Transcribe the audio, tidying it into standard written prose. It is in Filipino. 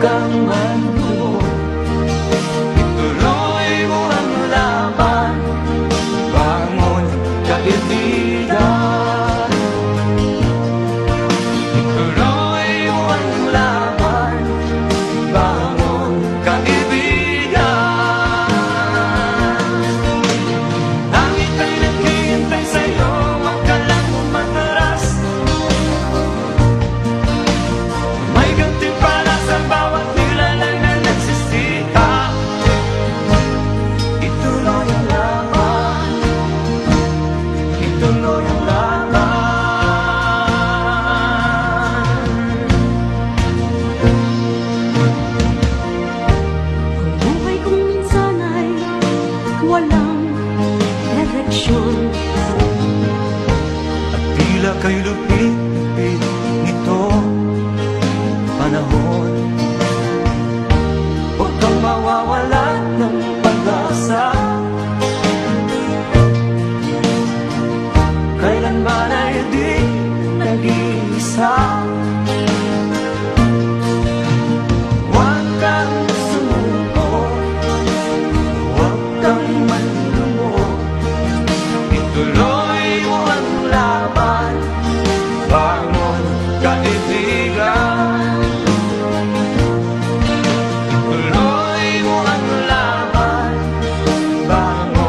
kang manlulog. Ituloy mo ang laban, bangon kaibigan. Ituloy mo ang laban, bangon kaibigan. Langit ay naghihintay sa'yo, wag ka lang umatras. May gantimpala sa bawat nilalang na nagsisiha. Ituloy ang laban, ituloy ang laban. Ang buhay kong minsan ay walang direksyon. At tila kay lupit-lupit nito panahon. Huwag kang mawawalan ng pag-asa. Kailanman ay di nag-iisa. Huwag kang sumuko, huwag kang manlumog. Ituloy mo ang laban, bangon kaibigan.